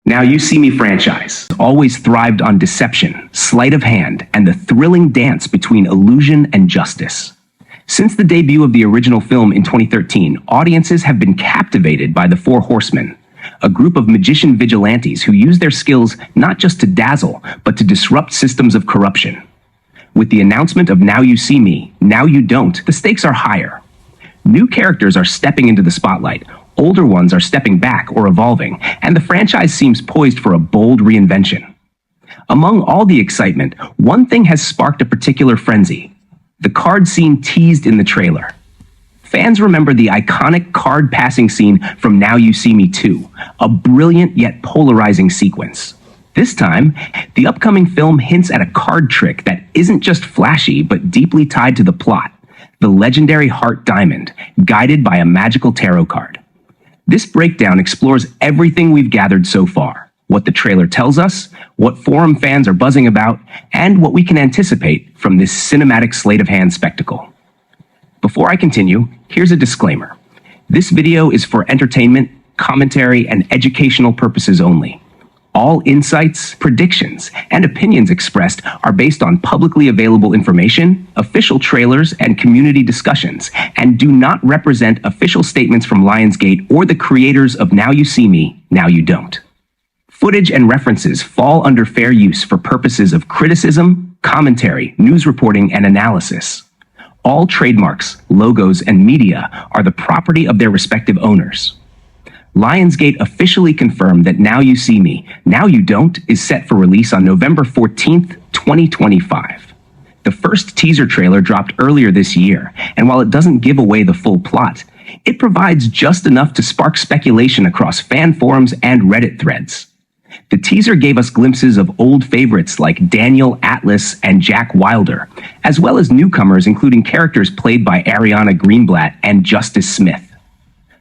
Now You See Me franchise always thrived on deception, sleight of hand, and the thrilling dance between illusion and justice. Since the debut of the original film in 2013, audiences have been captivated by the Four Horsemen, a group of magician vigilantes who use their skills not just to dazzle, but to disrupt systems of corruption. With the announcement of Now You See Me, Now You Don't, the stakes are higher. New characters are stepping into the spotlight, older ones are stepping back or evolving, and the franchise seems poised for a bold reinvention. Among all the excitement, one thing has sparked a particular frenzy: the card scene teased in the trailer. Fans remember the iconic card passing scene from Now You See Me 2, a brilliant yet polarizing sequence. This time, the upcoming film hints at a card trick that isn't just flashy but deeply tied to the plot: the legendary Heart Diamond, guided by a magical tarot card. This breakdown explores everything we've gathered so far: what the trailer tells us, what forum fans are buzzing about, and what we can anticipate from this cinematic sleight of hand spectacle. Before I continue, here's a disclaimer. This video is for entertainment, commentary, and educational purposes only. All insights, predictions, and opinions expressed are based on publicly available information, official trailers, and community discussions, and do not represent official statements from Lionsgate or the creators of Now You See Me, Now You Don't. Footage and references fall under fair use for purposes of criticism, commentary, news reporting, and analysis. All trademarks, logos, and media are the property of their respective owners. Lionsgate officially confirmed that Now You See Me, Now You Don't is set for release on November 14th, 2025. The first teaser trailer dropped earlier this year, and while it doesn't give away the full plot, it provides just enough to spark speculation across fan forums and Reddit threads. The teaser gave us glimpses of old favorites like Daniel, Atlas, and Jack Wilder, as well as newcomers including characters played by Ariana Greenblatt and Justice Smith.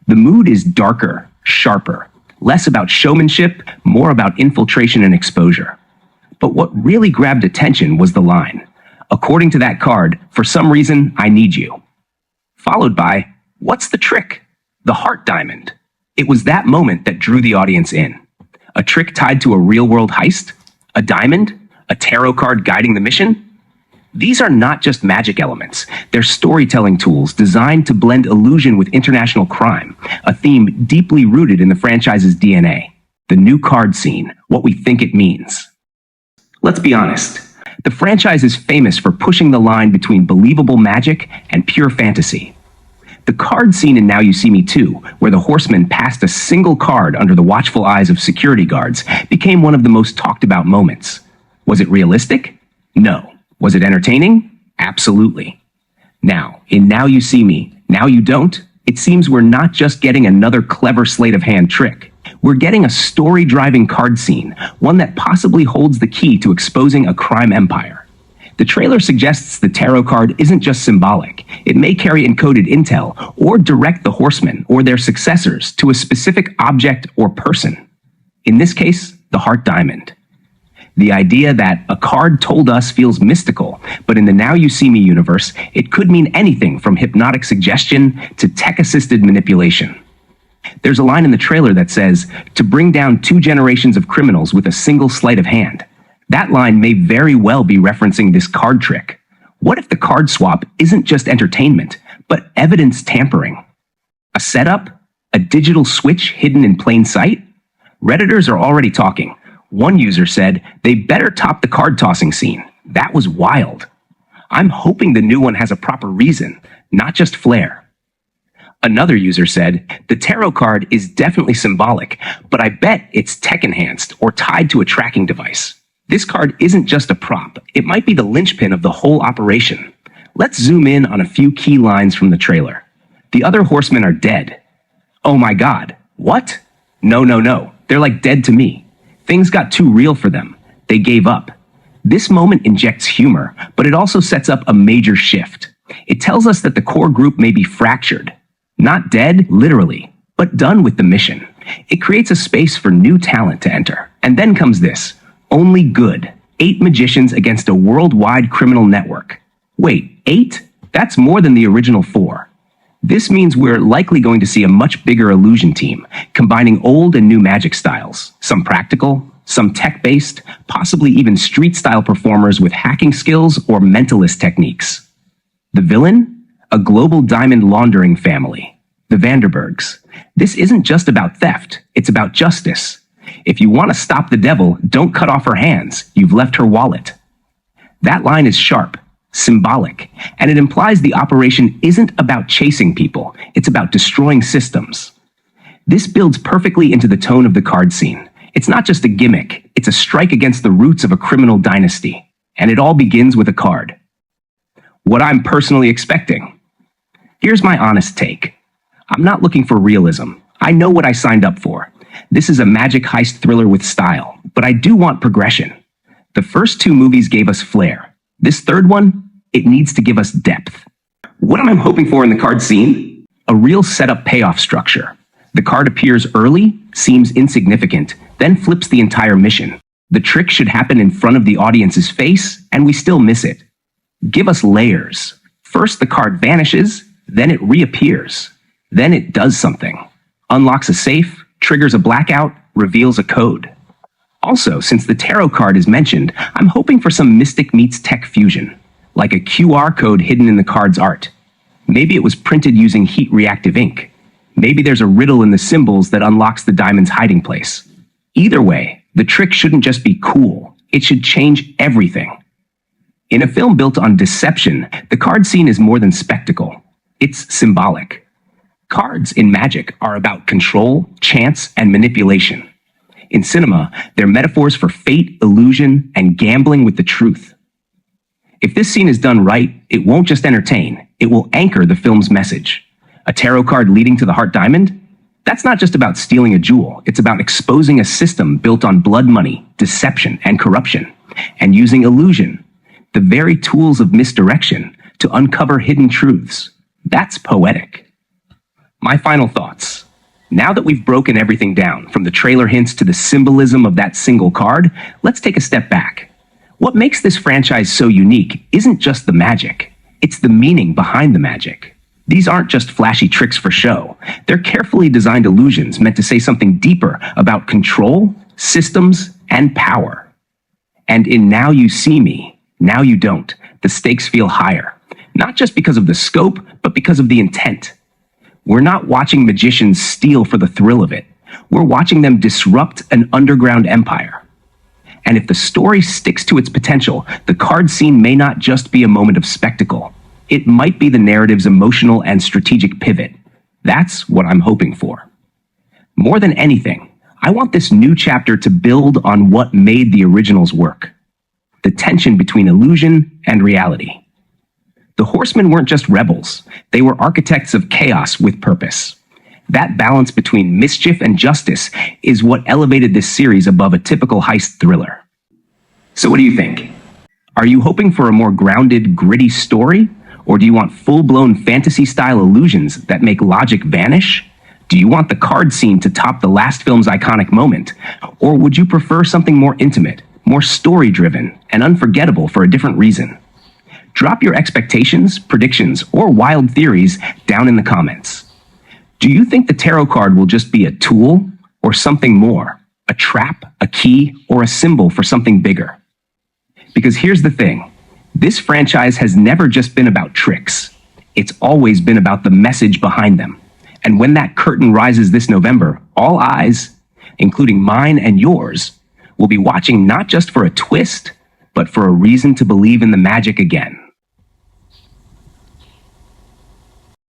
The mood is darker, sharper, less about showmanship, more about infiltration and exposure. But what really grabbed attention was the line, "According to that card, for some reason, I need you." Followed by, "What's the trick?" "The Heart Diamond." It was that moment that drew the audience in. A trick tied to a real-world heist? A diamond? A tarot card guiding the mission? These are not just magic elements. They're storytelling tools designed to blend illusion with international crime, a theme deeply rooted in the franchise's DNA. The new card scene, what we think it means. Let's be honest. The franchise is famous for pushing the line between believable magic and pure fantasy. The card scene in Now You See Me 2, where the horsemen passed a single card under the watchful eyes of security guards, became one of the most talked about moments. Was it realistic? No. Was it entertaining? Absolutely. Now, in Now You See Me, Now You Don't, it seems we're not just getting another clever sleight of hand trick. We're getting a story-driving card scene, one that possibly holds the key to exposing a crime empire. The trailer suggests the tarot card isn't just symbolic. It may carry encoded intel or direct the horsemen or their successors to a specific object or person. In this case, the Heart Diamond. The idea that a card told us feels mystical, but in the Now You See Me universe, it could mean anything from hypnotic suggestion to tech-assisted manipulation. There's a line in the trailer that says, "To bring down 2 generations of criminals with a single sleight of hand." That line may very well be referencing this card trick. What if the card swap isn't just entertainment, but evidence tampering? A setup? A digital switch hidden in plain sight? Redditors are already talking. One user said, "They better top the card tossing scene. That was wild." I'm hoping the new one has a proper reason, not just flair. Another user said, "The tarot card is definitely symbolic, but I bet it's tech-enhanced or tied to a tracking device. This card isn't just a prop. It might be the linchpin of the whole operation." Let's zoom in on a few key lines from the trailer. The other horsemen are dead. Oh my God. What? No. They're like dead to me. Things got too real for them. They gave up. This moment injects humor, but it also sets up a major shift. It tells us that the core group may be fractured. Not dead, literally, but done with the mission. It creates a space for new talent to enter. And then comes this. Only good. 8 magicians against a worldwide criminal network. Wait, 8? That's more than the original 4. This means we're likely going to see a much bigger illusion team, combining old and new magic styles, some practical, some tech-based, possibly even street-style performers with hacking skills or mentalist techniques. The villain? A global diamond laundering family, the Vanderbergs. This isn't just about theft, it's about justice. If you want to stop the devil, don't cut off her hands. You've left her wallet. That line is sharp, symbolic, and it implies the operation isn't about chasing people, it's about destroying systems. This builds perfectly into the tone of the card scene. It's not just a gimmick, it's a strike against the roots of a criminal dynasty. And it all begins with a card. What I'm personally expecting. Here's my honest take. I'm not looking for realism. I know what I signed up for. This is a magic heist thriller with style, but I do want progression. The first two movies gave us flair. This third one, it needs to give us depth. What am I hoping for in the card scene? A real setup-payoff structure. The card appears early, seems insignificant, then flips the entire mission. The trick should happen in front of the audience's face, and we still miss it. Give us layers. First the card vanishes, then it reappears. Then it does something. Unlocks a safe, triggers a blackout, reveals a code. Also, since the tarot card is mentioned, I'm hoping for some mystic meets tech fusion, like a QR code hidden in the card's art. Maybe it was printed using heat-reactive ink. Maybe there's a riddle in the symbols that unlocks the diamond's hiding place. Either way, the trick shouldn't just be cool. It should change everything. In a film built on deception, the card scene is more than spectacle. It's symbolic. Cards in magic are about control, chance, and manipulation. In cinema, they're metaphors for fate, illusion, and gambling with the truth. If this scene is done right, it won't just entertain, it will anchor the film's message. A tarot card leading to the heart diamond? That's not just about stealing a jewel, it's about exposing a system built on blood money, deception, and corruption, and using illusion, the very tools of misdirection, to uncover hidden truths. That's poetic. My final thoughts. Now that we've broken everything down, from the trailer hints to the symbolism of that single card, let's take a step back. What makes this franchise so unique isn't just the magic, it's the meaning behind the magic. These aren't just flashy tricks for show. They're carefully designed illusions meant to say something deeper about control, systems, and power. And in Now You See Me, Now You Don't, the stakes feel higher. Not just because of the scope, but because of the intent. We're not watching magicians steal for the thrill of it. We're watching them disrupt an underground empire. And if the story sticks to its potential, the card scene may not just be a moment of spectacle. It might be the narrative's emotional and strategic pivot. That's what I'm hoping for. More than anything, I want this new chapter to build on what made the originals work. The tension between illusion and reality. The Horsemen weren't just rebels. They were architects of chaos with purpose. That balance between mischief and justice is what elevated this series above a typical heist thriller. So what do you think? Are you hoping for a more grounded, gritty story? Or do you want full-blown fantasy-style illusions that make logic vanish? Do you want the card scene to top the last film's iconic moment? Or would you prefer something more intimate, more story-driven, and unforgettable for a different reason? Drop your expectations, predictions, or wild theories down in the comments. Do you think the tarot card will just be a tool or something more? A trap, a key, or a symbol for something bigger? Because here's the thing. This franchise has never just been about tricks. It's always been about the message behind them. And when that curtain rises this November, all eyes, including mine and yours, will be watching not just for a twist, but for a reason to believe in the magic again.